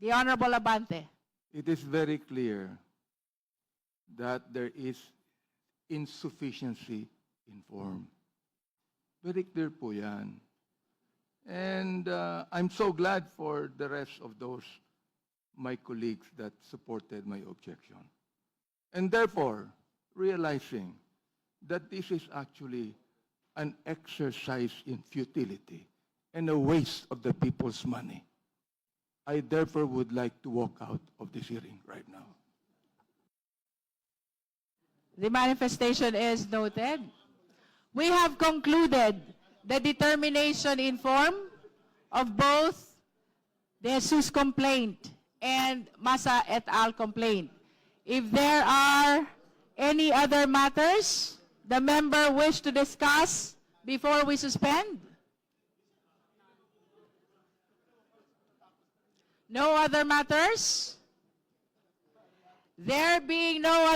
The Honorable Abante. It is very clear that there is insufficiency in form. Very clear po yan. And I'm so glad for the rest of those, my colleagues, that supported my objection. And therefore, realizing that this is actually an exercise in futility and a waste of the people's money, I therefore would like to walk out of this hearing right now. The manifestation is noted. We have concluded the determination in form of both the Jesus complaint and Masa et al. Complaint. If there are any other matters the member wish to discuss before we suspend? No other matters? There being no other